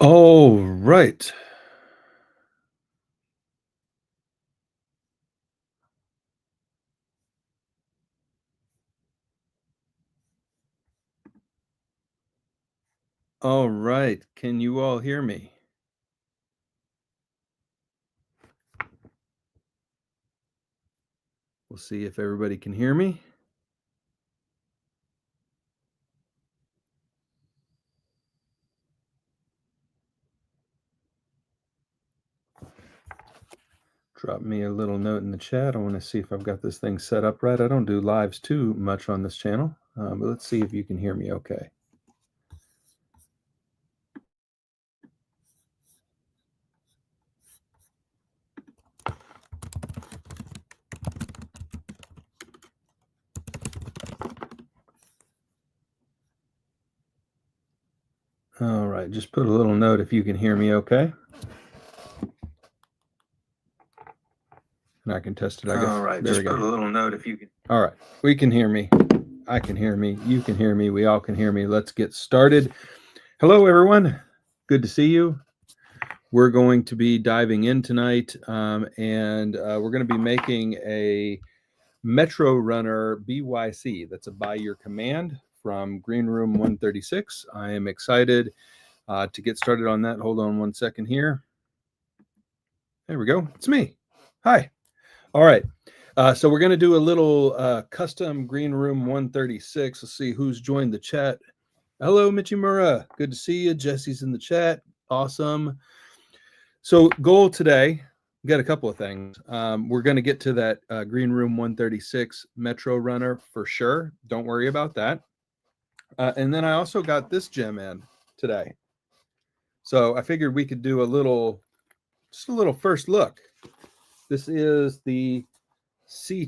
All right. All right. Can you all hear me? We'll see if everybody can hear me. Drop me a little note in the chat. I want to see if I've got this thing set up right. I don't do lives too much on this channel, but let's see if you can hear me okay. All right, just put a little note if you can hear me okay. And I can test it, I guess. All right, there just we go. put a little note if you can. All right, we can hear me. I can hear me. You can hear me. We all can hear me. Let's get started. Hello, everyone. Good to see you. We're going to be diving in tonight, and we're going to be making a Metrorunner BYC. That's a by your command from Greenroom136. I am excited to get started on that. Hold on one second here. There we go. It's me. Hi. All right. So we're going to do a little custom Greenroom136. Let's see who's joined the chat. Hello, Michimura. Good to see you. Jesse's in the chat. Awesome. So goal today, we got a couple of things. We're going to get to that Greenroom136 Metrorunner for sure. Don't worry about that. And then I also got this gem in today. So I figured we could do just a little first look. This is the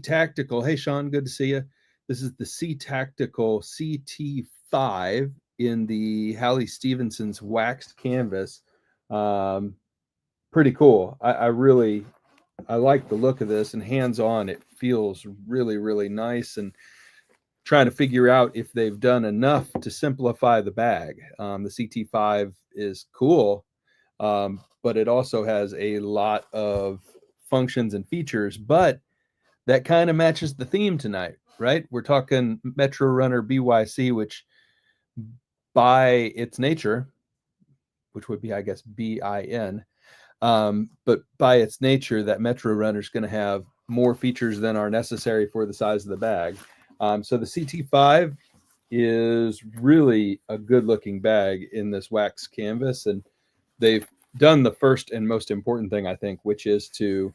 Tactical. Hey, Sean, good to see you. This is the Tactical CT5 in the Hallie Stevenson's waxed canvas. Pretty cool. I like the look of this, and hands-on it feels really, really nice, and trying to figure out if they've done enough to simplify the bag. The CT5 is cool, but it also has a lot of functions and features, but that kind of matches the theme tonight, right? We're talking Metrorunner BYC, which by its nature, which would be, I guess, BIN, but by its nature, that Metrorunner is going to have more features than are necessary for the size of the bag. So the CT5 is really a good-looking bag in this wax canvas, and they've done the first and most important thing, I think, which is to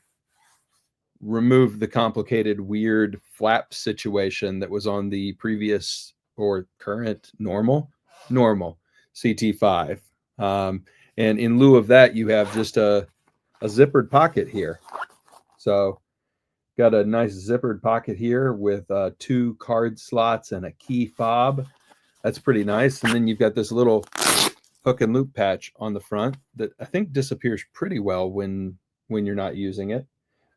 remove the complicated, weird flap situation that was on the previous or current normal CT5. And in lieu of that, you have just a zippered pocket here. So got a nice zippered pocket here with 2 card slots and a key fob. That's pretty nice. And then you've got this little hook and loop patch on the front that I think disappears pretty well when you're not using it.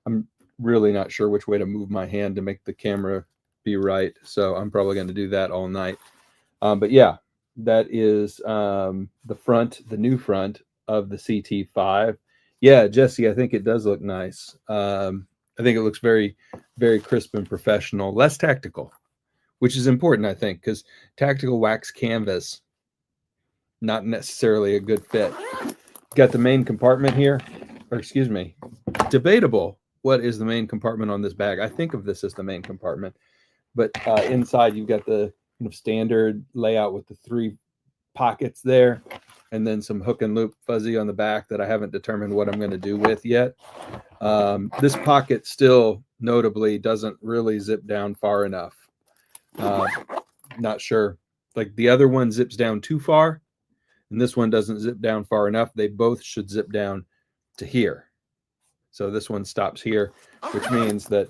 I'm really not sure which way to move my hand to make the camera be right, so I'm probably going to do that all night. But yeah, that is the new front of the CT5. Yeah, Jesse, I think it does look nice. I think it looks very, very crisp and professional, less tactical, which is important, I think, because tactical wax canvas, not necessarily a good fit. Got the main compartment here, or excuse me, debatable. What is the main compartment on this bag? I think of this as the main compartment, but inside you've got the kind of standard layout with the 3 pockets there, and then some hook and loop fuzzy on the back that I haven't determined what I'm going to do with yet. This pocket still notably doesn't really zip down far enough. Not sure. Like the other one zips down too far, and this one doesn't zip down far enough. They both should zip down to here. So this one stops here, which means that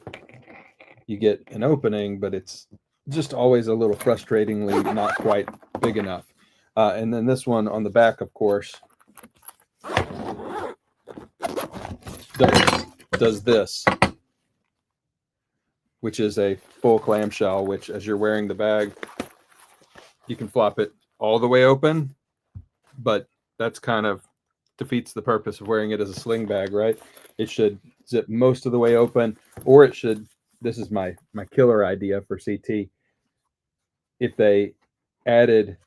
you get an opening, but it's just always a little frustratingly not quite big enough. And then this one on the back, of course, does this, which is a full clamshell, which as you're wearing the bag, you can flop it all the way open, but that's kind of defeats the purpose of wearing it as a sling bag, right? It should zip most of the way open, or it should, this is my killer idea for CT, if they added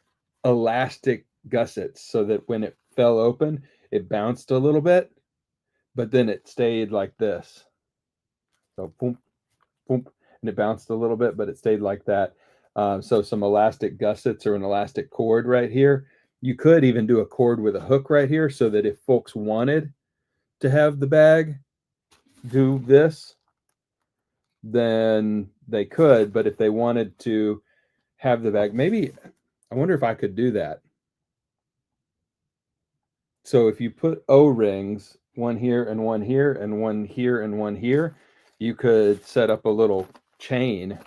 elastic gussets so that when it fell open, it bounced a little bit, but then it stayed like this. So boom, boom, and it bounced a little bit, but it stayed like that. So some elastic gussets or an elastic cord right here. You could even do a cord with a hook right here so that if folks wanted to have the bag do this, then they could. But if they wanted to have the bag, maybe, I wonder if I could do that. So if you put O-rings, one here and one here and one here and one here, you could set up a little chain,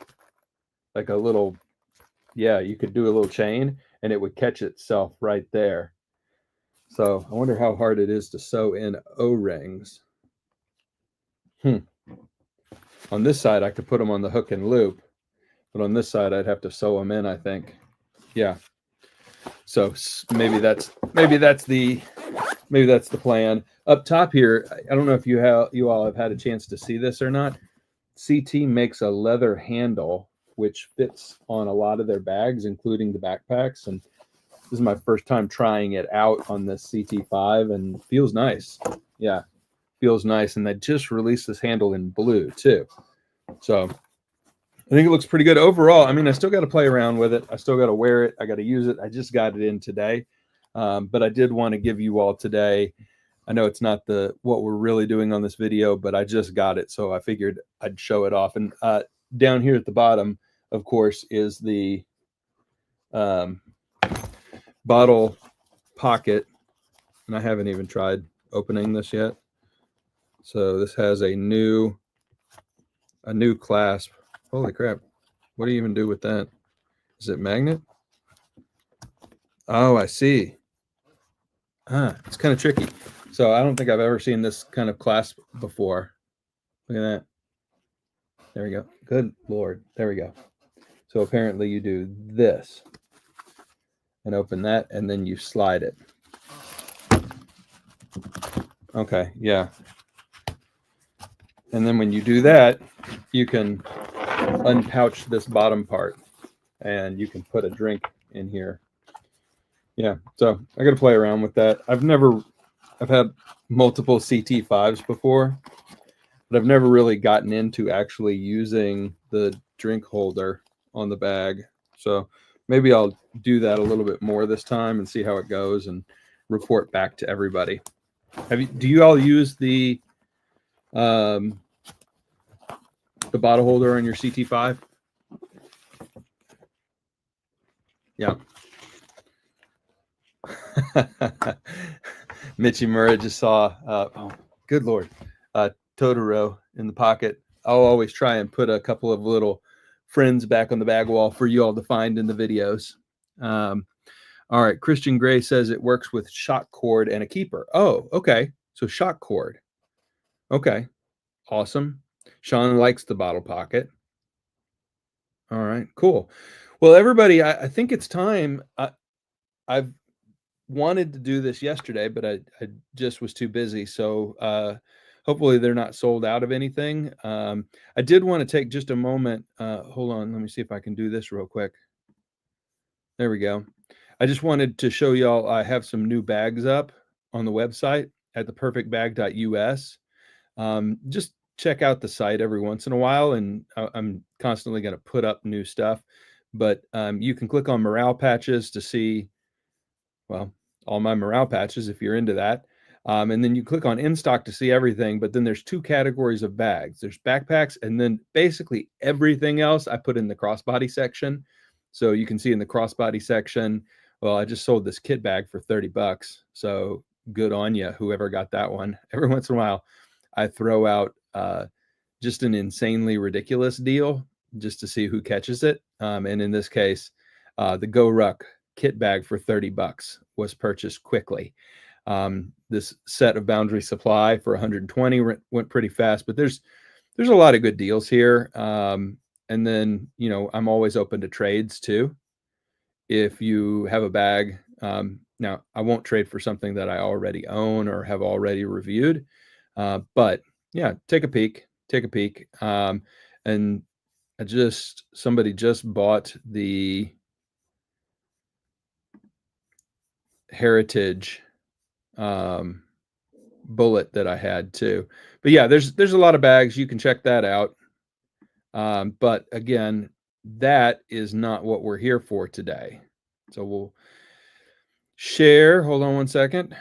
like a little, yeah, you could do a little chain and it would catch itself right there. So I wonder how hard it is to sew in O-rings. On this side, I could put them on the hook and loop, but on this side, I'd have to sew them in, I think. Yeah. So maybe that's the plan. Up top here, I don't know if you all have had a chance to see this or not. CT makes a leather handle which fits on a lot of their bags, including the backpacks. And this is my first time trying it out on this CT5, and feels nice. Yeah, feels nice. And they just released this handle in blue too. So I think it looks pretty good overall. I mean, I still got to play around with it. I still got to wear it. I got to use it. I just got it in today. But I did want to give you all today. I know it's not what we're really doing on this video, but I just got it. So I figured I'd show it off. And down here at the bottom, of course, is the bottle pocket. And I haven't even tried opening this yet. So this has a new clasp. Holy crap. What do you even do with that? Is it magnet? Oh, I see. It's kind of tricky. So I don't think I've ever seen this kind of clasp before. Look at that. There we go. Good Lord. There we go. So apparently you do this and open that, and then you slide it. Okay, yeah. And then when you do that, you can unpouch this bottom part and you can put a drink in here. Yeah, so I got to play around with that. I've had multiple CT5s before, but I've never really gotten into actually using the drink holder on the bag. So maybe I'll do that a little bit more this time and see how it goes and report back to everybody. Do you all use the bottle holder on your CT5? Yeah. Mitchie Murray just saw, oh, good Lord, Totoro in the pocket. I'll always try and put a couple of little friends back on the bag wall for you all to find in the videos. All right, Christian Gray says it works with shock cord and a keeper. Oh, okay. So shock cord. Okay, awesome. Sean likes the bottle pocket. All right, cool. Well, everybody, I think it's time. I've wanted to do this yesterday, but I just was too busy. So hopefully they're not sold out of anything. I did want to take just a moment. Hold on. Let me see if I can do this real quick. There we go. I just wanted to show y'all I have some new bags up on the website at theperfectbag.us. Just check out the site every once in a while, and I'm constantly going to put up new stuff. But you can click on morale patches to see, well, all my morale patches if you're into that. And then you click on in stock to see everything. But then there's two categories of bags. There's backpacks, and then basically everything else I put in the crossbody section. So you can see in the crossbody section, well, I just sold this kit bag for $30. So good on you, whoever got that one. Every once in a while, I throw out just an insanely ridiculous deal just to see who catches it. And in this case, the GOOOoooOOOO kit bag for $30 was purchased quickly. This set of Boundary Supply for 120 went pretty fast, but there's a lot of good deals here. And then, you know, I'm always open to trades too. If you have a bag, Now, I won't trade for something that I already own or have already reviewed, but yeah, take a peek, and somebody just bought the Heritage bullet that I had too. But yeah, there's a lot of bags. You can check that out. But again, that is not what we're here for today. So we'll share. Hold on one second.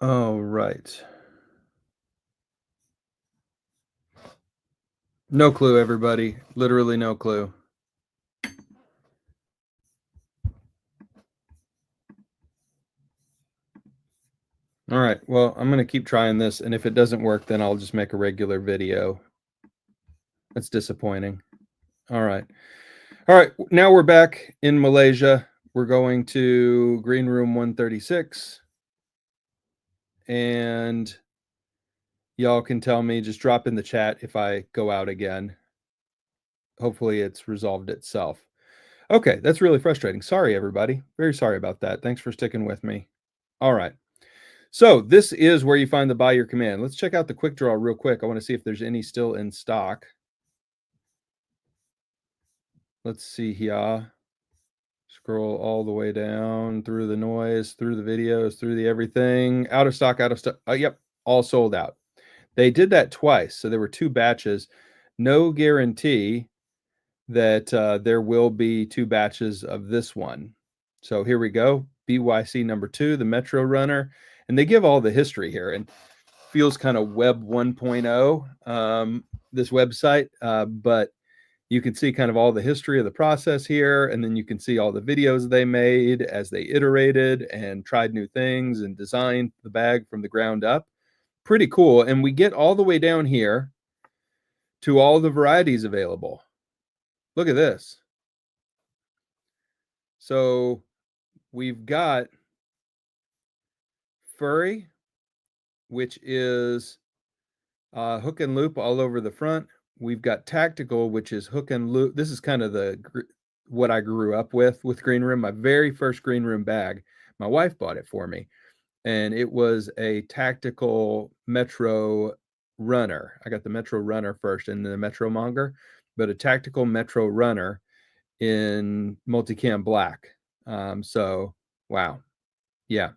All right. No clue, everybody. Literally no clue. All right. Well, I'm going to keep trying this, and if it doesn't work, then I'll just make a regular video. That's disappointing. All right. All right. Now we're back in Malaysia. We're going to Greenroom136. And y'all can tell me, just drop in the chat if I go out again. Hopefully it's resolved itself. Okay, that's really frustrating. Sorry, everybody. Very sorry about that. Thanks for sticking with me. All right. So this is where you find the buy your command. Let's check out the quick draw real quick. I want to see if there's any still in stock. Let's see here. Scroll all the way down through the noise, through the videos, through the everything. Out of stock, out of stock. Oh, yep, all sold out. They did that twice. So there were 2 batches. No guarantee that there will be 2 batches of this one. So here we go. BYC number 2, the Metrorunner. And they give all the history here, and feels kind of Web 1.0, this website. But you can see kind of all the history of the process here, and then you can see all the videos they made as they iterated and tried new things and designed the bag from the ground up. Pretty cool. And we get all the way down here to all the varieties available. Look at this. So we've got furry, which is hook and loop all over the front. We've got tactical, which is hook and loop. This is kind of what I grew up with Green Room. My very first Green Room bag, my wife bought it for me, and it was a tactical Metrorunner. I got the Metrorunner first and then the Metromonger, but a tactical Metrorunner in multicam black. So wow, yeah.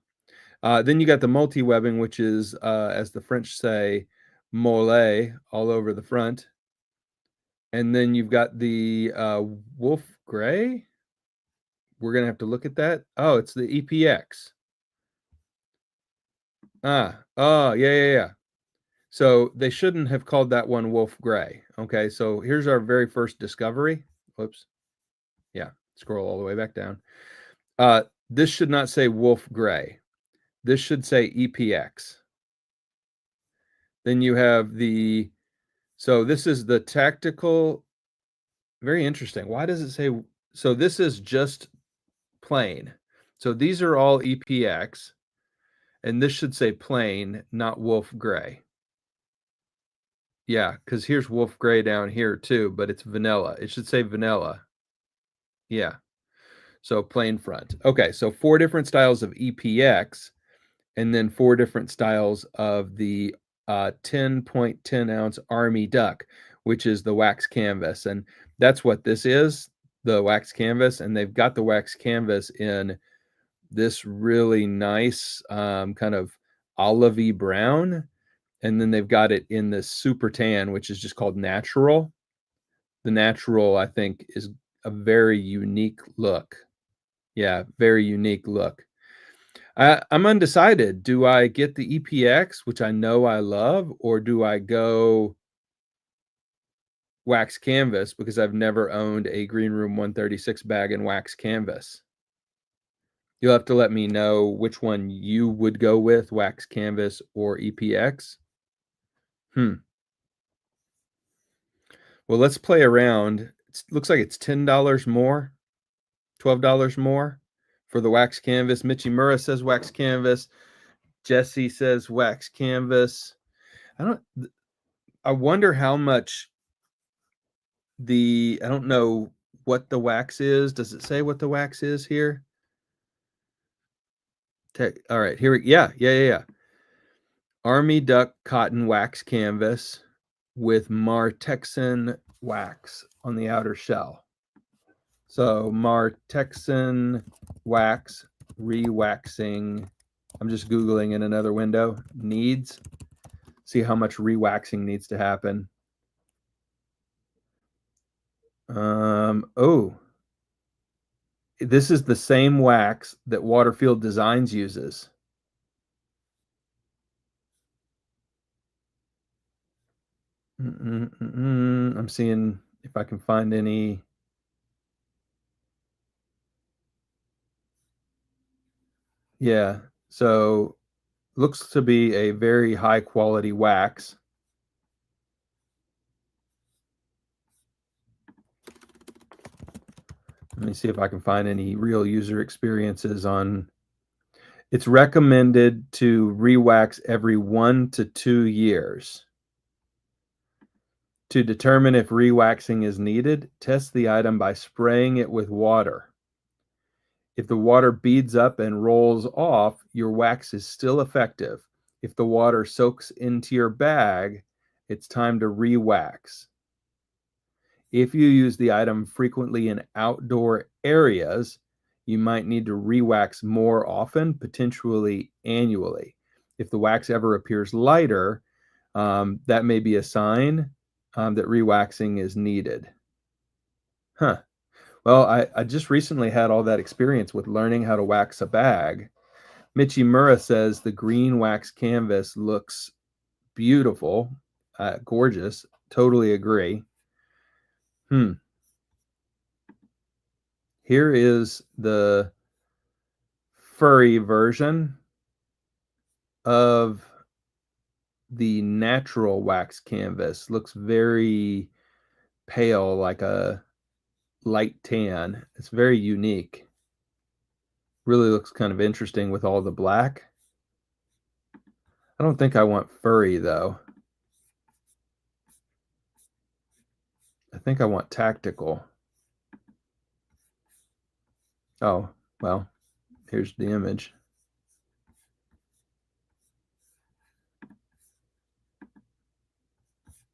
Then you got the multi-webbing, which is, as the French say, mole all over the front. And then you've got the wolf gray. We're going to have to look at that. Oh, it's the EPX. Oh, yeah. So they shouldn't have called that one wolf gray. Okay, so here's our very first discovery. Whoops. Yeah, scroll all the way back down. This should not say wolf gray. This should say EPX. Then you have so this is the tactical. Very interesting. Why does it say, so this is just plain. So these are all EPX, and this should say plain, not wolf gray. Yeah, because here's wolf gray down here too, but it's vanilla. It should say vanilla. Yeah. So plain front. Okay, so 4 different styles of EPX, and then 4 different styles of the 10.10 ounce Army Duck, which is the wax canvas. And that's what this is, the wax canvas. And they've got the wax canvas in this really nice kind of olivey brown. And then they've got it in this super tan, which is just called natural. The natural, I think, is a very unique look. Yeah, very unique look. I'm undecided. Do I get the EPX, which I know I love, or do I go wax canvas because I've never owned a Greenroom136 bag in wax canvas? You'll have to let me know which one you would go with, wax canvas or EPX. Well, let's play around. It looks like it's $10 more, $12 more for the wax canvas. Michi Mura says wax canvas. Jesse says wax canvas. I wonder how much I don't know what the wax is. Does it say what the wax is here? All right, yeah. Army duck cotton wax canvas with Martexin wax on the outer shell. So Martexin wax re-waxing. I'm just Googling in another window. Needs. See how much re-waxing needs to happen. Oh, this is the same wax that Waterfield Designs uses. I'm seeing if I can find any. Yeah, so looks to be a very high quality wax. Let me see if I can find any real user experiences on. It's recommended to re-wax every 1 to 2 years. To determine if re-waxing is needed, test the item by spraying it with water. If the water beads up and rolls off, your wax is still effective. If the water soaks into your bag, it's time to re-wax. If you use the item frequently in outdoor areas, you might need to re-wax more often, potentially annually. If the wax ever appears lighter, that may be a sign that re-waxing is needed. Huh. Well, I just recently had all that experience with learning how to wax a bag. Michi Mura says the green wax canvas looks beautiful, gorgeous. Totally agree. Here is the furry version of the natural wax canvas. Looks very pale, like a light tan. It's very unique. Really looks kind of interesting with all the black. I don't think I want furry though. I think I want tactical. Oh, well, here's the image.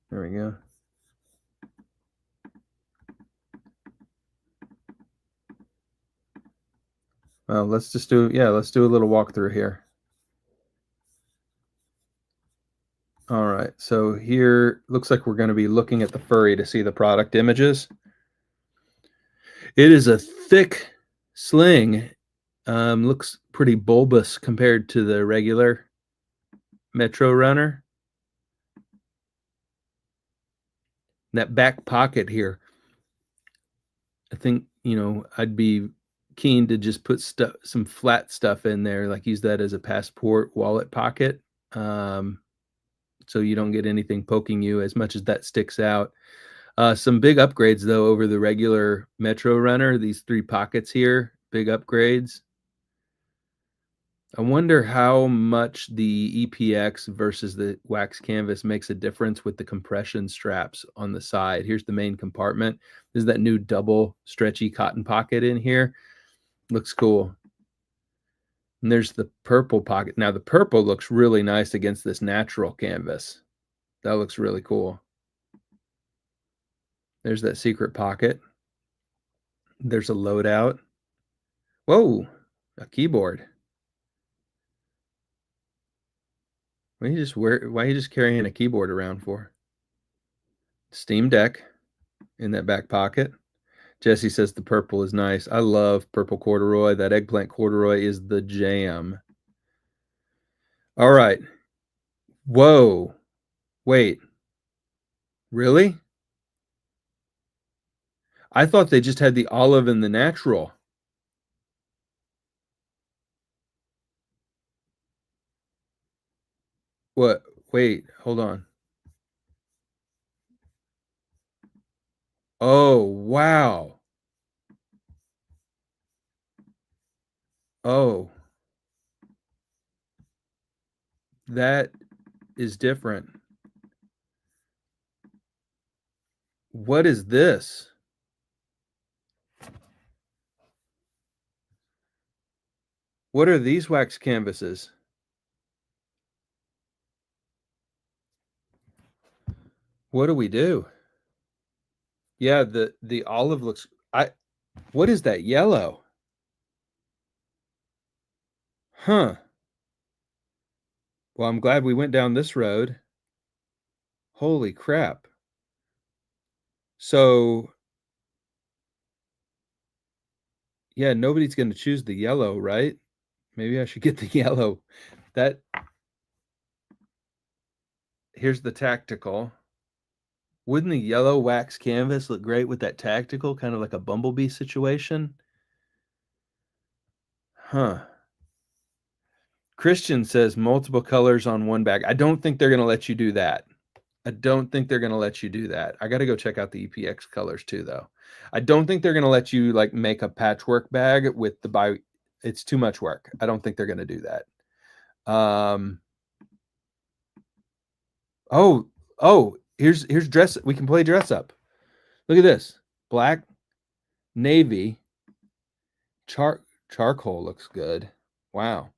There we go. Well, let's do a little walkthrough here. All right, so here looks like we're going to be looking at the furry to see the product images. It is a thick sling. Looks pretty bulbous compared to the regular Metrorunner. That back pocket here, I think, I'd be keen to just put some flat stuff in there, like use that as a passport wallet pocket. So you don't get anything poking you as much as that sticks out. Some big upgrades though over the regular Metrorunner. These 3 pockets here, big upgrades. I wonder how much the EPX versus the wax canvas makes a difference with the compression straps on the side. Here's the main compartment. There's that new double stretchy cotton pocket in here. Looks cool. And there's the purple pocket. Now the purple looks really nice against this natural canvas. That looks really cool. There's that secret pocket. There's a loadout. Whoa, a keyboard. Why are you just carrying a keyboard around for? Steam Deck in that back pocket. Jesse says the purple is nice. I love purple corduroy. That eggplant corduroy is the jam. All right. Whoa. Wait. Really? I thought they just had the olive and the natural. What? Wait, hold on. Oh, wow. Oh. That is different. What is this? What are these wax canvases? What do we do? Yeah, the olive looks what is that yellow? Huh. Well, I'm glad we went down this road. Holy crap. So, yeah, nobody's going to choose the yellow, right? Maybe I should get the yellow. Here's the tactical. Wouldn't the yellow wax canvas look great with that tactical, kind of like a bumblebee situation? Huh. Christian says multiple colors on one bag. I don't think they're going to let you do that. I don't think they're going to let you do that. I got to go check out the EPX colors too, though. I don't think they're going to let you like make a patchwork bag with the it's too much work. I don't think they're going to do that. Oh, here's dress. We can play dress up. Look at this. Black, navy, charcoal looks good. Wow.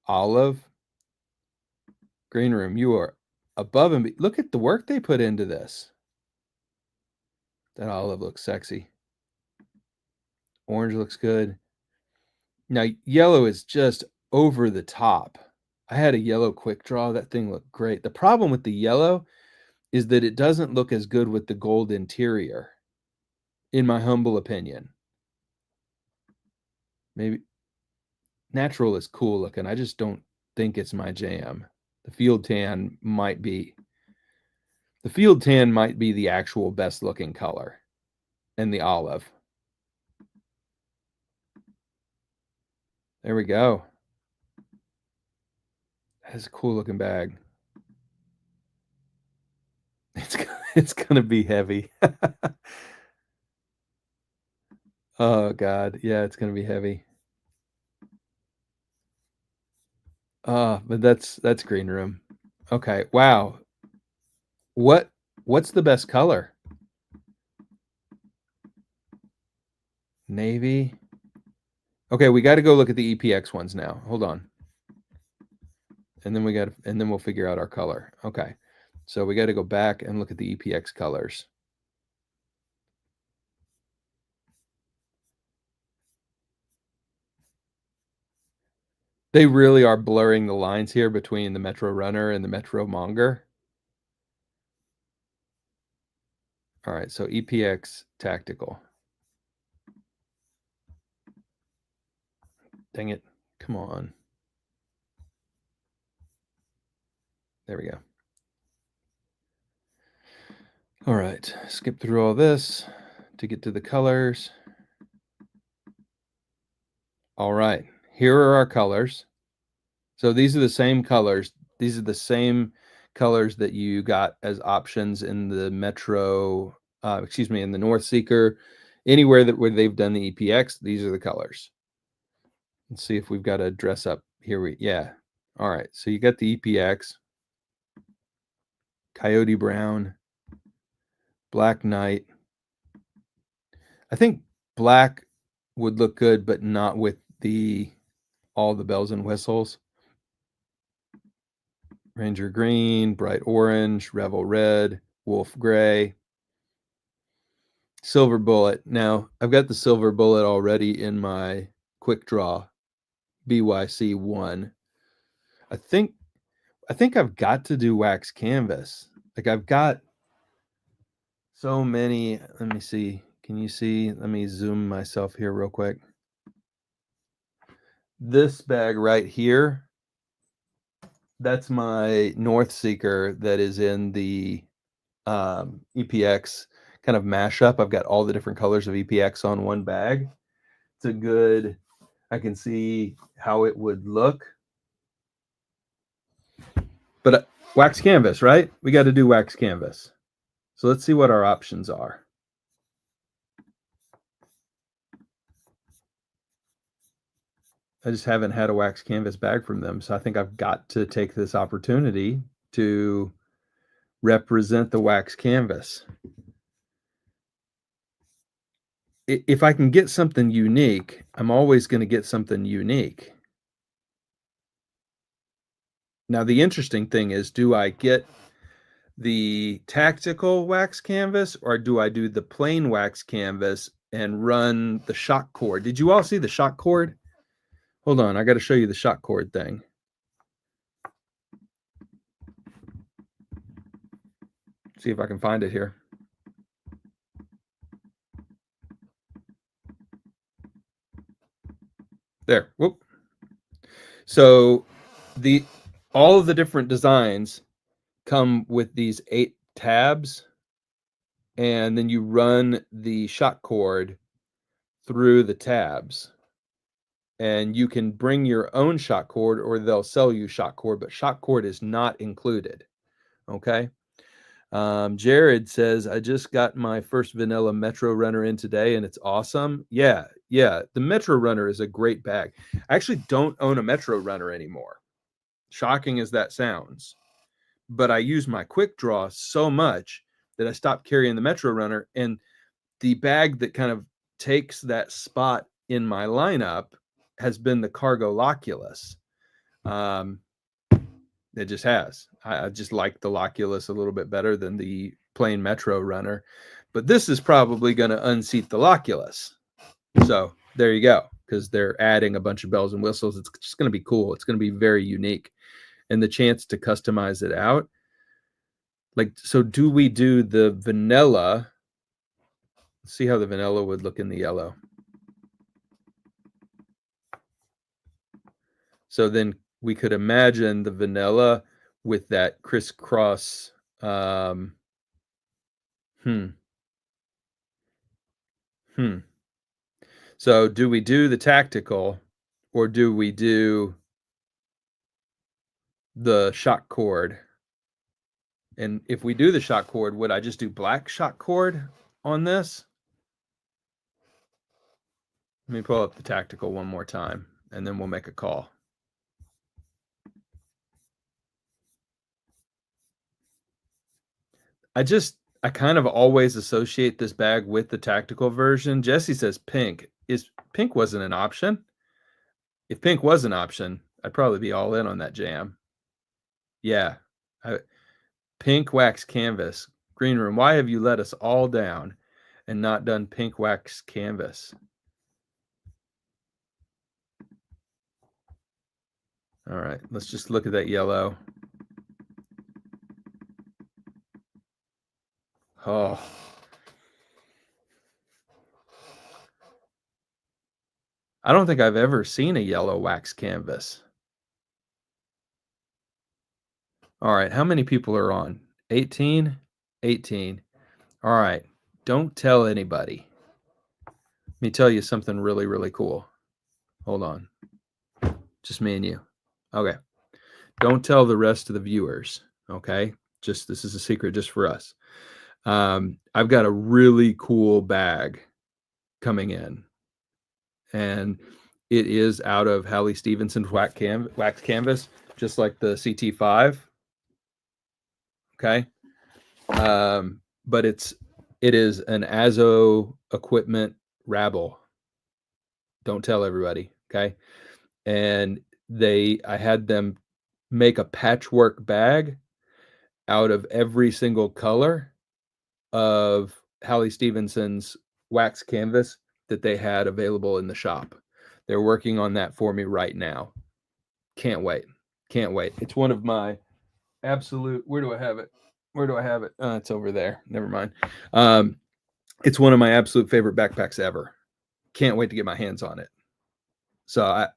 Olive, green room. You are above and look at the work they put into this. That olive looks sexy. Orange looks good. Now, yellow is just over the top. I had a yellow quick draw. That thing looked great. The problem with the yellow is that it doesn't look as good with the gold interior, in my humble opinion. Maybe natural is cool looking. I just don't think it's my jam. The field tan might be. The field tan might be the actual best looking color, and the olive. There we go. That's a cool looking bag. It's gonna be heavy. Oh God, yeah, it's gonna be heavy. But that's green room. Okay, wow. What's the best color? Navy. Okay, we got to go look at the EPX ones now. Hold on. And then we'll figure out our color. Okay. So we got to go back and look at the EPX colors. They really are blurring the lines here between the Metrorunner and the Metromonger. All right, so EPX Tactical. Dang it. Come on. There we go. All right, skip through all this to get to the colors. All right, here are our colors. So these are the same colors. These are the same colors that you got as options in the in the North Seeker. Anywhere where they've done the EPX, these are the colors. Let's see if we've got a dress up here. Yeah. All right. So you got the EPX, Coyote Brown, Black Knight. I think black would look good, but not with all the bells and whistles. Ranger Green, Bright Orange, Revel Red, Wolf Gray, Silver Bullet. Now, I've got the Silver Bullet already in my quick draw BYC 1. I think I've got to do wax canvas. Like I've got so many. Let me see. Can you see? Let me zoom myself here real quick. This bag right here, that's my North Seeker that is in the EPX kind of mashup. I've got all the different colors of EPX on one bag. It's a good, I can see how it would look. But wax canvas, right? We got to do wax canvas. So let's see what our options are. I just haven't had a wax canvas bag from them. So I think I've got to take this opportunity to represent the wax canvas. If I can get something unique, I'm always going to get something unique. Now, the interesting thing is, do I get the tactical wax canvas or do I do the plain wax canvas and run the shock cord? Did you all see the shock cord? Hold on, I got to show you the shock cord thing. See if I can find it here. There. Whoop. So all of the different designs come with these 8 tabs, and then you run the shock cord through the tabs. And you can bring your own shock cord or they'll sell you shock cord, but shock cord is not included. Okay. Jared says, I just got my first vanilla Metrorunner in today and it's awesome. Yeah. The Metrorunner is a great bag. I actually don't own a Metrorunner anymore. Shocking as that sounds. But I use my quick draw so much that I stopped carrying the Metrorunner. And the bag that kind of takes that spot in my lineup has been the Cargo Loculus. It just has. I just like the Loculus a little bit better than the plain Metrorunner, but this is probably going to unseat the Loculus. So there you go, because they're adding a bunch of bells and whistles. It's just going to be cool. It's going to be very unique, and the chance to customize it out. Like, so do we do the vanilla? Let's see how the vanilla would look in the yellow. So then we could imagine the vanilla with that crisscross. So do we do the tactical or do we do the shock cord? And if we do the shock cord, would I just do black shock cord on this? Let me pull up the tactical one more time and then we'll make a call. I kind of always associate this bag with the tactical version. Jesse says pink. Pink wasn't an option? If pink was an option, I'd probably be all in on that jam. Yeah. Pink wax canvas. Green Room, why have you let us all down and not done pink wax canvas? All right, let's just look at that yellow. Oh. I don't think I've ever seen a yellow wax canvas. All right, how many people are on? 18? 18. All right, don't tell anybody. Let me tell you something really, really cool. Hold on. Just me and you. Okay. Don't tell the rest of the viewers. Okay. This is a secret just for us. I've got a really cool bag coming in, and it is out of Hallie Stevenson's wax canvas, just like the CT5. Okay. But it is an Azo equipment rabble. Don't tell everybody. Okay. And I had them make a patchwork bag out of every single color of Hallie Stevenson's wax canvas that they had available in the shop. They're working on that for me right now. Can't wait. Can't wait. It's one of my absolute, where do I have it? It's over there. Never mind. It's one of my absolute favorite backpacks ever. Can't wait to get my hands on it. So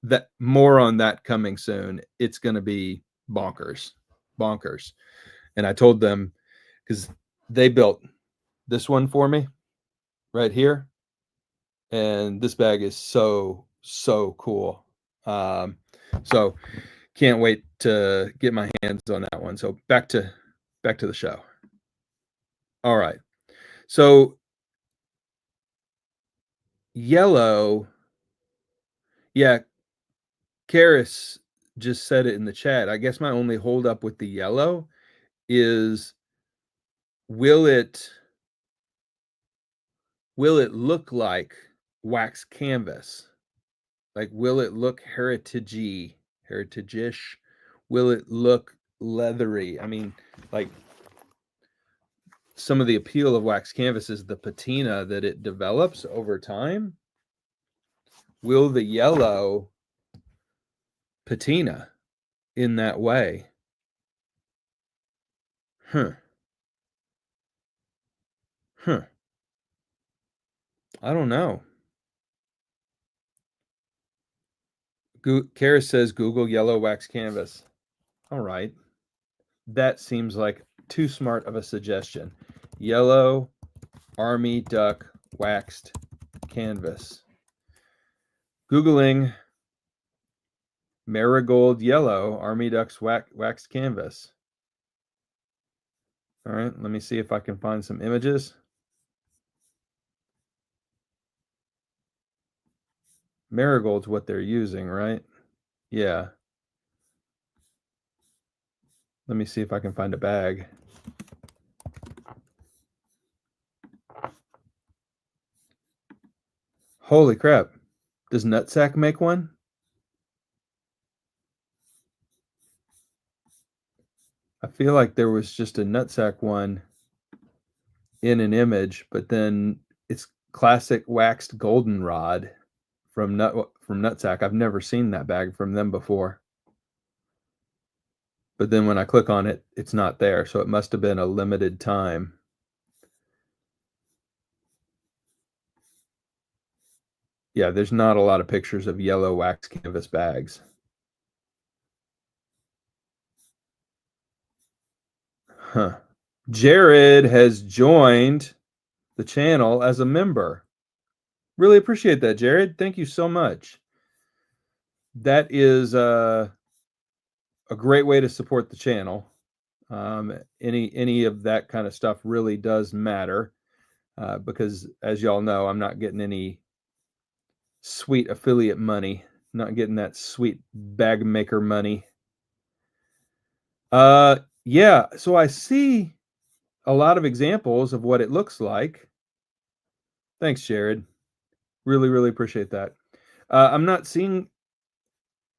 more on that coming soon. It's going to be bonkers. And I told them, because they built this one for me right here, and this bag is so cool. So can't wait to get my hands on that one. So back to the show. All right. So yellow, yeah, Karis just said it in the chat. I guess my only holdup with the yellow is will it look like wax canvas? Like, will it look heritage-ish? Will it look leathery? I mean, like, some of the appeal of wax canvas is the patina that it develops over time. Will the yellow patina in that way? I don't know. Kara says Google yellow wax canvas. All right. That seems like too smart of a suggestion. Yellow army duck waxed canvas. Googling marigold yellow army ducks waxed canvas. All right, let me see if I can find some images. Marigold's what they're using, right? Yeah. Let me see if I can find a bag. Holy crap. Does Nutsack make one? I feel like there was just a Nutsack one in an image, but then it's classic waxed goldenrod from Nutsack. I've never seen that bag from them before. But then when I click on it, it's not there. So it must have been a limited time. Yeah, there's not a lot of pictures of yellow wax canvas bags. Huh. Jared has joined the channel as a member. Really appreciate that, Jared. Thank you so much. That is a great way to support the channel. Any of that kind of stuff really does matter because, as y'all know, I'm not getting any sweet affiliate money. Not getting that sweet bag maker money. Yeah, so I see a lot of examples of what it looks like. Thanks, Jared. Really, really appreciate that. I'm not seeing,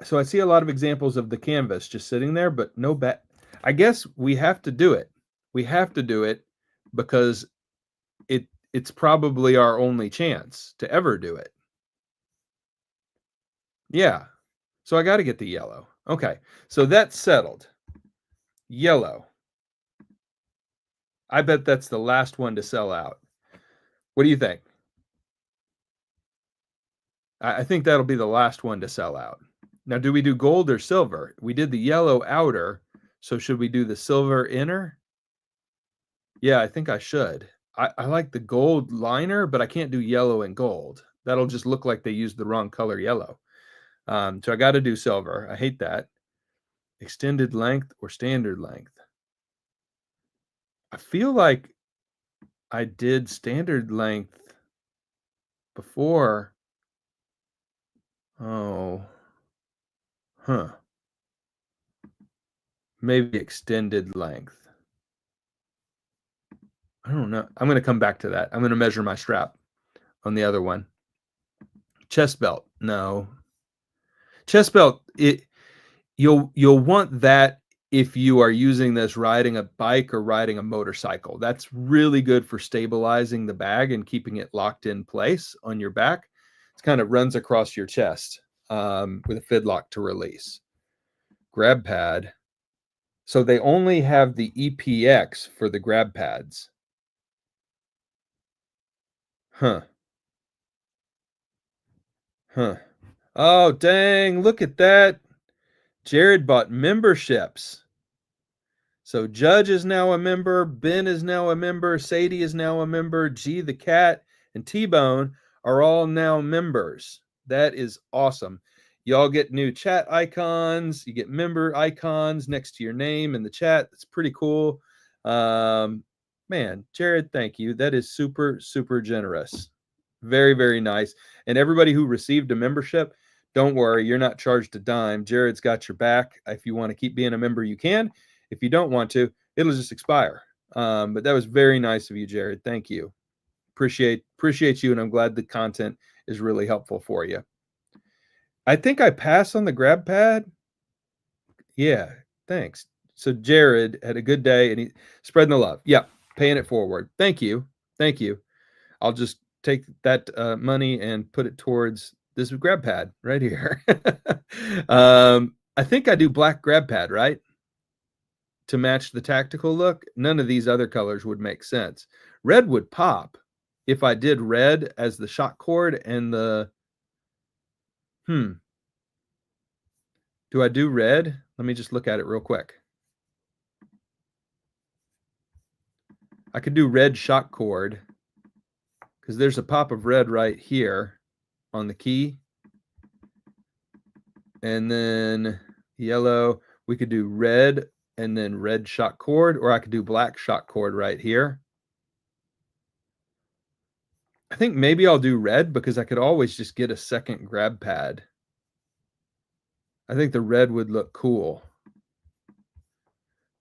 so I see a lot of examples of the canvas just sitting there, but no bag. I guess we have to do it. We have to do it because it's probably our only chance to ever do it. Yeah. So I got to get the yellow. Okay. So that's settled. Yellow. I bet that's the last one to sell out. What do you think? I think that'll be the last one to sell out. Now, do we do gold or silver? We did the yellow outer. So should we do the silver inner? Yeah, I think I should. I like the gold liner, but I can't do yellow and gold. That'll just look like they used the wrong color yellow. So I got to do silver. I hate that. Extended length or standard length? I feel like I did standard length before. Oh. Huh. Maybe extended length. I don't know. I'm going to come back to that. I'm going to measure my strap on the other one. Chest belt. No. Chest belt, you'll want that if you are using this riding a bike or riding a motorcycle. That's really good for stabilizing the bag and keeping it locked in place on your back. It kind of runs across your chest with a fidlock to release. Grab pad. So they only have the EPX for the grab pads. Huh. Oh, dang. Look at that. Jared bought memberships. So Judge is now a member. Ben is now a member. Sadie is now a member. G the cat and T-Bone are all now members. That is awesome. Y'all get new chat icons. You get member icons next to your name in the chat. That's pretty cool. Man, Jared, thank you. That is super, super generous. Very, very nice. And everybody who received a membership, Don't worry, you're not charged a dime. Jared's got your back. If you want to keep being a member, you can. If you don't want to, it'll just expire. But that was very nice of you, Jared. Thank you. Appreciate you, and I'm glad the content is really helpful for you. I think I passed on the grab pad. Yeah, thanks. So Jared had a good day, and he spreading the love. Yeah, paying it forward. Thank you. Thank you. I'll just take that money and put it towards this grab pad right here. I think I do black grab pad, right? To match the tactical look. None of these other colors would make sense. Red would pop if I did red as the shock cord and the, do I do red? Let me just look at it real quick. I could do red shock cord because there's a pop of red right here on the key. And then yellow, we could do red and then red shock cord, or I could do black shock cord right here. I think maybe I'll do red because I could always just get a second grab pad. I think the red would look cool.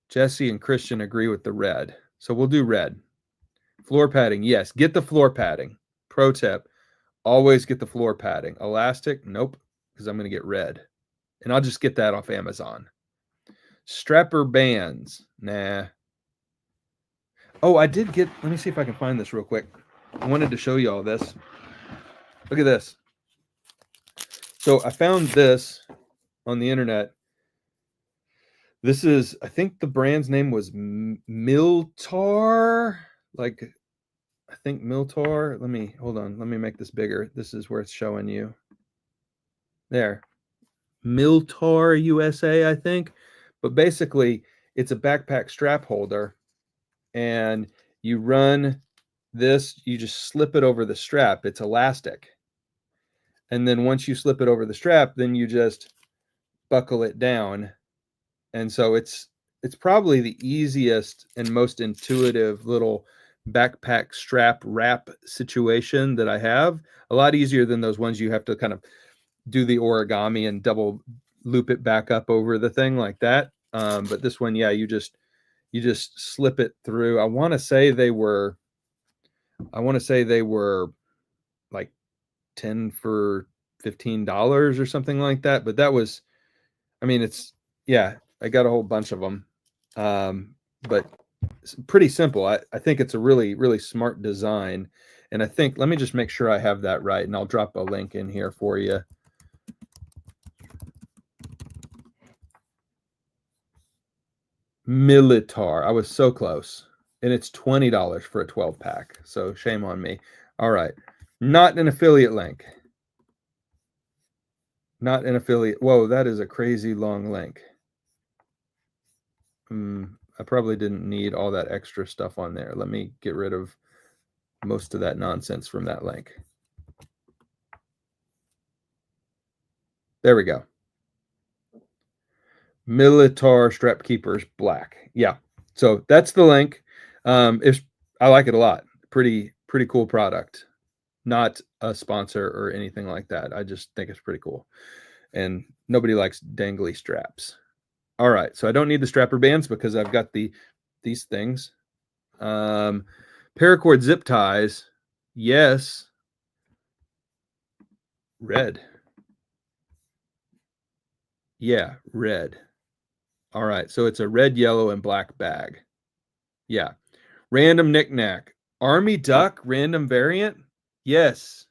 Jesse and Christian agree with the red. So we'll do red. Floor padding, yes. Get the floor padding. Pro tip, always get the floor padding. Elastic, nope, because I'm going to get red. And I'll just get that off Amazon. Strapper bands, nah. Oh, I did get, let me see if I can find this real quick. I wanted to show you all this. Look at this. So I found this on the internet. This is, I think the brand's name was Miltar. Like, I think Miltar. Hold on. Let me make this bigger. This is where it's showing you. There. Miltar USA, I think. But basically, it's a backpack strap holder. And you run this, you just slip it over the strap. It's elastic. And then once you slip it over the strap, then you just buckle it down. And so it's probably the easiest and most intuitive little backpack strap wrap situation that I have. A lot easier than those ones you have to kind of do the origami and double loop it back up over the thing like that. But this one, yeah, you just slip it through. I want to say they were like 10 for $15 or something like that. But that was, I mean, yeah, I got a whole bunch of them. But it's pretty simple. I think it's a really, really smart design. And I think, let me just make sure I have that right. And I'll drop a link in here for you. Militar. I was so close. And it's $20 for a 12 pack. So shame on me. All right. Not an affiliate link. Not an affiliate. Whoa, that is a crazy long link. I probably didn't need all that extra stuff on there. Let me get rid of most of that nonsense from that link. There we go. Militar strap keepers black. Yeah. So that's the link. I like it a lot. Pretty cool product. Not a sponsor or anything like that. I just think it's pretty cool. And nobody likes dangly straps. All right. So I don't need the strapper bands because I've got these things. Paracord zip ties. Yes. Red. Yeah, red. All right. So it's a red, yellow, and black bag. Yeah. Random knickknack. Army duck random variant. Yes.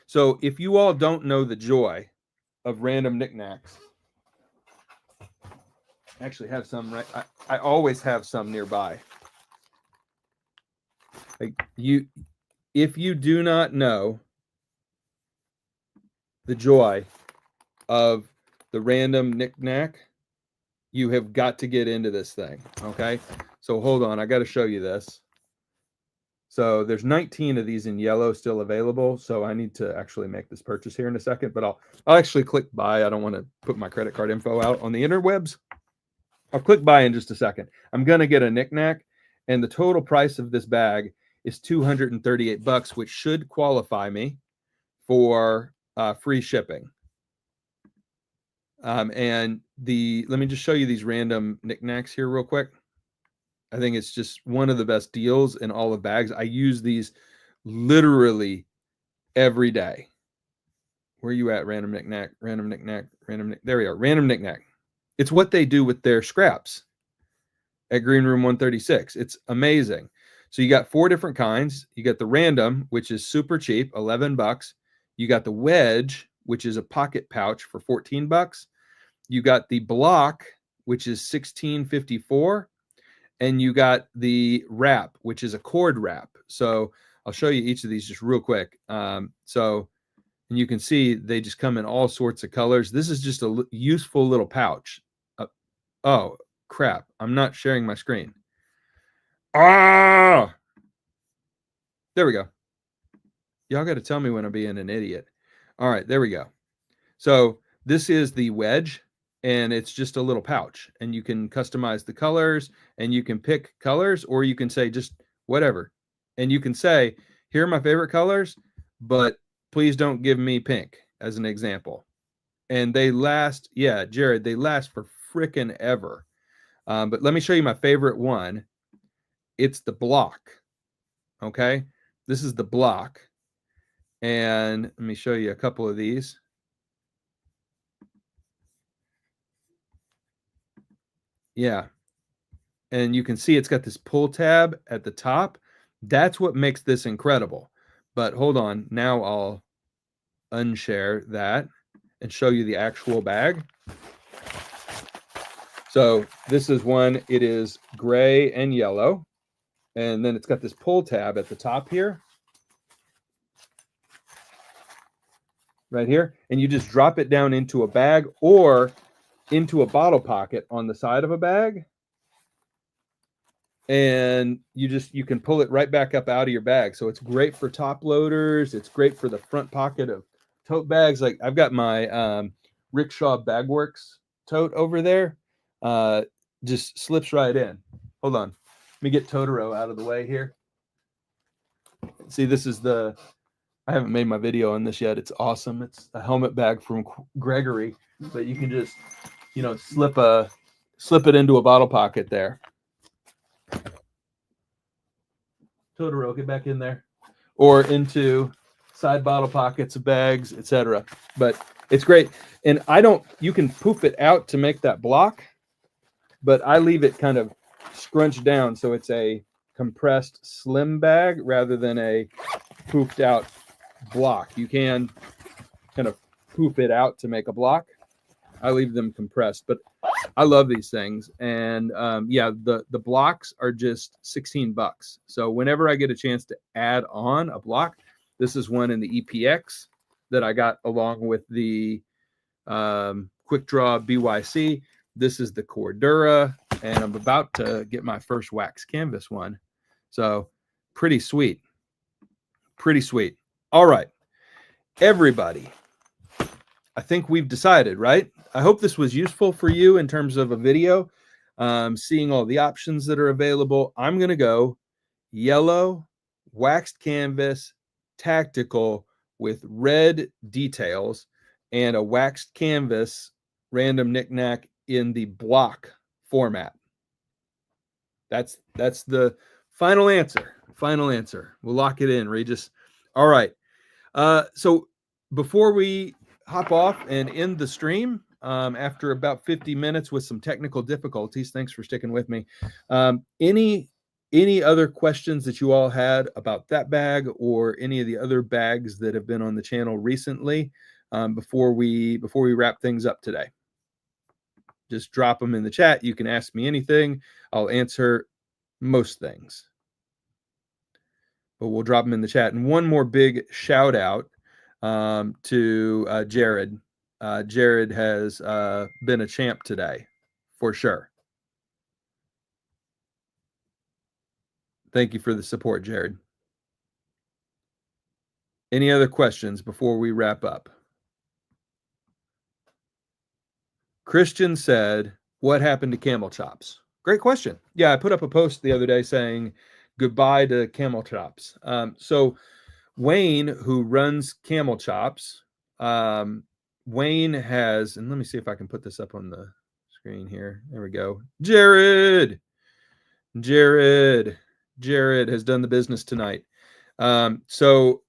So if you all don't know the joy of random knickknacks, I actually have some right. I always have some nearby. Like if you do not know the joy of the random knickknack, you have got to get into this thing. Okay. So hold on. I got to show you this. So there's 19 of these in yellow still available. So I need to actually make this purchase here in a second, but I'll actually click buy. I don't want to put my credit card info out on the interwebs. I'll click buy in just a second. I'm going to get a knickknack, and the total price of this bag is $238, which should qualify me for free shipping. And let me just show you these random knickknacks here real quick. I think it's just one of the best deals in all of bags. I use these literally every day. Where are you at? Random knickknack, random knickknack, random knick. There we are. Random knickknack. It's what they do with their scraps at Greenroom136. It's amazing. So you got 4 different kinds. You got the random, which is super cheap, 11 bucks. You got the wedge, which is a pocket pouch for 14 bucks. You got the block, which is $16.54. And you got the wrap, which is a cord wrap. So I'll show you each of these just real quick. And you can see they just come in all sorts of colors. This is just a useful little pouch. Oh, crap. I'm not sharing my screen. Ah! There we go. Y'all got to tell me when I'm being an idiot. All right, there we go. So this is the wedge, and it's just a little pouch. And you can customize the colors, and you can pick colors, or you can say just whatever. And you can say, here are my favorite colors, but please don't give me pink as an example. And they last, yeah, Jared, they last for frickin' ever. But let me show you my favorite one. It's the block. Okay, this is the block. And let me show you a couple of these. Yeah. And you can see it's got this pull tab at the top. That's what makes this incredible. But hold on. Now I'll unshare that and show you the actual bag. So this is one. It is gray and yellow. And then it's got this pull tab at the top here. Right here. And you just drop it down into a bag or into a bottle pocket on the side of a bag. And you can pull it right back up out of your bag. So it's great for top loaders. It's great for the front pocket of tote bags. Like I've got my Rickshaw Bagworks tote over there. Just slips right in. Hold on. Let me get Totoro out of the way here. See, this is I haven't made my video on this yet. It's awesome. It's a helmet bag from Gregory, but you can just, slip it into a bottle pocket there. Totoro, get back in there, or into side bottle pockets of bags, etc. But it's great. And you can poof it out to make that block, but I leave it kind of scrunched down. So it's a compressed slim bag rather than a poofed out block. You can kind of poof it out to make a block. I leave them compressed, but I love these things. And yeah, the blocks are just 16 bucks. So whenever I get a chance to add on a block, this is one in the EPX that I got along with the Quick Draw BYC. This is the Cordura, and I'm about to get my first wax canvas one. So pretty sweet. Pretty sweet. All right, everybody. I think we've decided, right? I hope this was useful for you in terms of a video, seeing all the options that are available. I'm going to go yellow, waxed canvas, tactical with red details, and a waxed canvas random knickknack in the block format. That's the final answer. Final answer. We'll lock it in, Regis. All right. So before we hop off and end the stream, after about 50 minutes with some technical difficulties, thanks for sticking with me. Any other questions that you all had about that bag or any of the other bags that have been on the channel recently, before we wrap things up today? Just drop them in the chat. You can ask me anything. I'll answer most things, but we'll drop them in the chat. And one more big shout out to Jared. Jared has been a champ today, for sure. Thank you for the support, Jared. Any other questions before we wrap up? Christian said, what happened to camel chops? Great question. Yeah, I put up a post the other day saying goodbye to camel chops. So Wayne, who runs Camel Chops, Wayne has, and let me see if I can put this up on the screen here. There we go. Jared has done the business tonight. So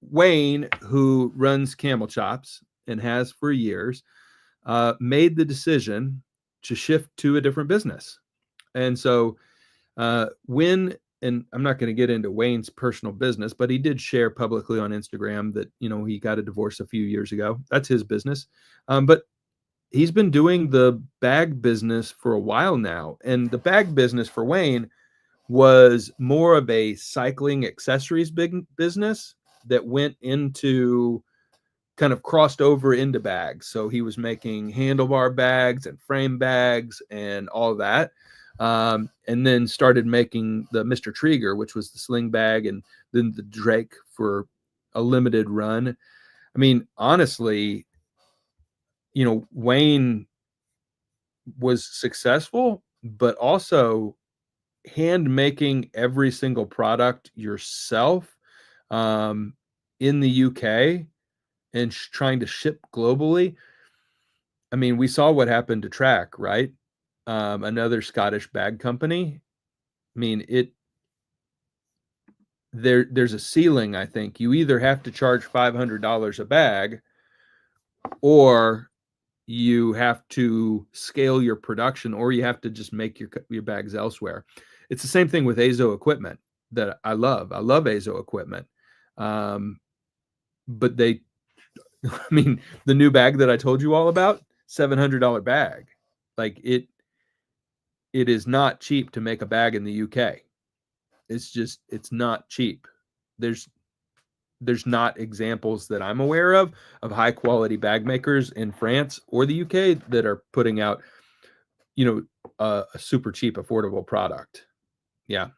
Wayne, who runs Camel Chops and has for years, made the decision to shift to a different business. And so when, and I'm not going to get into Wayne's personal business, but he did share publicly on Instagram that, you know, he got a divorce a few years ago. That's his business. But he's been doing the bag business for a while now. And the bag business for Wayne was more of a cycling accessories big business that went into kind of crossed over into bags. So he was making handlebar bags and frame bags and all that. And then started making the Mr. Trigger, which was the sling bag, and then the Drake for a limited run. I mean, honestly, you know, Wayne was successful, but also hand making every single product yourself in the UK and trying to ship globally. I mean, we saw what happened to Track, right? Another Scottish bag company. I mean, there's a ceiling. I think you either have to charge $500 a bag, or you have to scale your production, or you have to just make your bags elsewhere. It's the same thing with Azo equipment that I love. I love Azo equipment. But they, I mean, the new bag that I told you all about, $700 bag. Like it is not cheap to make a bag in the UK. It's not cheap. There's not examples that I'm aware of high quality bag makers in France or the UK that are putting out, you know, a super cheap, affordable product. Yeah.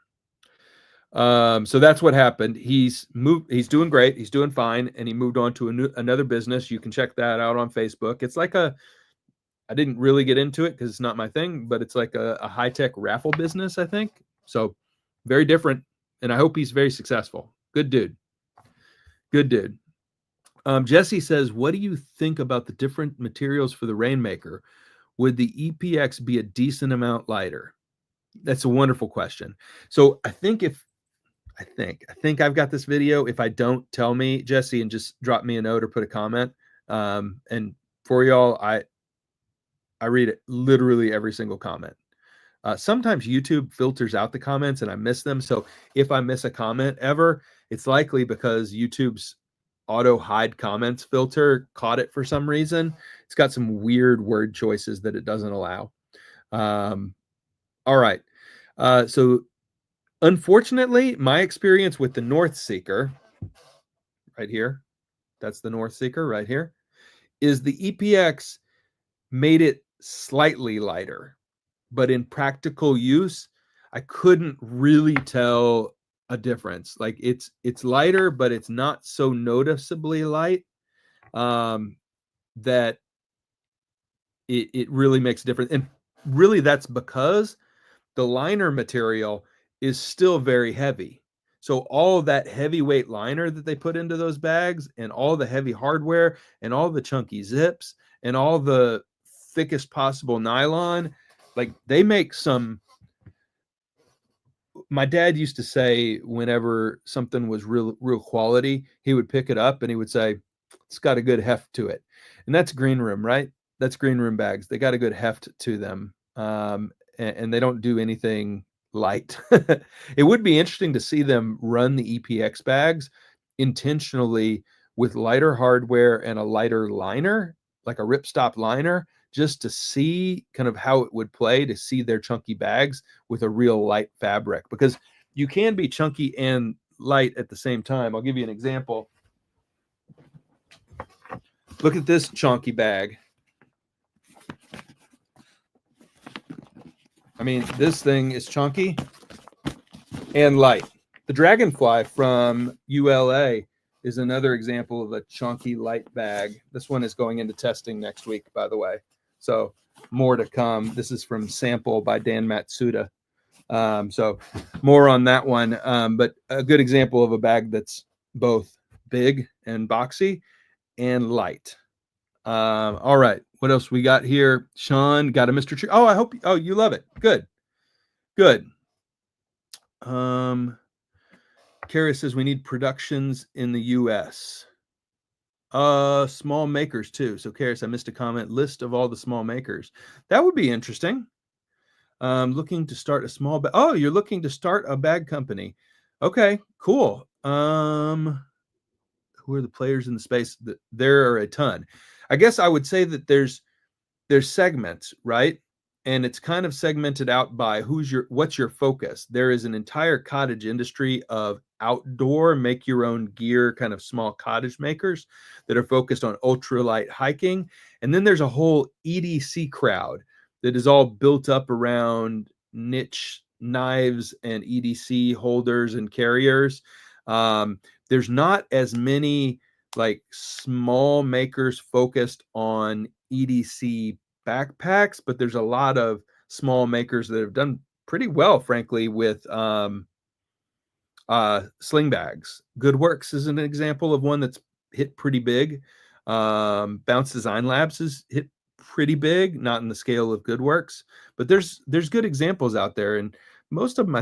So that's what happened. He's doing great. He's doing fine. And he moved on to another business. You can check that out on Facebook. It's like I didn't really get into it because it's not my thing, but it's like a high-tech raffle business, I think. So very different. And I hope he's very successful. Good dude. Good dude. Jesse says, what do you think about the different materials for the Rainmaker? Would the EPX be a decent amount lighter? That's a wonderful question. So I think I've got this video. If I don't, tell me, Jesse, and just drop me a note or put a comment. And for y'all, I read it, literally every single comment. Sometimes YouTube filters out the comments and I miss them. So if I miss a comment ever, it's likely because YouTube's auto hide comments filter caught it for some reason. It's got some weird word choices that it doesn't allow. All right. So unfortunately, my experience with the North Seeker right here, that's the North Seeker right here, is the EPX made it slightly lighter, but in practical use, I couldn't really tell a difference. Like it's lighter, but it's not so noticeably light that it really makes a difference. And really that's because the liner material is still very heavy. So all of that heavyweight liner that they put into those bags and all the heavy hardware and all the chunky zips and all the thickest possible nylon, like they make some. My dad used to say whenever something was real quality, he would pick it up and he would say, it's got a good heft to it. And that's green room, right? That's green room bags. They got a good heft to them. And they don't do anything light. It would be interesting to see them run the EPX bags intentionally with lighter hardware and a lighter liner, like a ripstop liner, just to see kind of how it would play, to see their chunky bags with a real light fabric, because you can be chunky and light at the same time. I'll give you an example. Look at this chunky bag. I mean, this thing is chunky and light. The Dragonfly from ULA is another example of a chunky light bag. This one is going into testing next week, by the way. So more to come. This is from Sample by Dan Matsuda. So more on that one. But a good example of a bag that's both big and boxy and light. All right. What else we got here? Sean got a Mr. Tree. Oh, I hope. Oh, you love it. Good. Good. Carrie says we need productions in the U.S. Small makers too. So Karis, I missed a comment. List of all the small makers. That would be interesting. Looking to start a small bag. Oh, you're looking to start a bag company. Okay, cool. Who are the players in the space? There are a ton. I guess I would say that there's segments, right? And it's kind of segmented out by what's your focus. There is an entire cottage industry of outdoor make your own gear, kind of small cottage makers that are focused on ultralight hiking. And then there's a whole EDC crowd that is all built up around niche knives and EDC holders and carriers. There's not as many like small makers focused on EDC backpacks, but there's a lot of small makers that have done pretty well, frankly, with sling bags. GOOOoooOOOO is an example of one that's hit pretty big. Bounce Design Labs has hit pretty big, not in the scale of GOOOoooOOOO, but there's good examples out there, and most of them I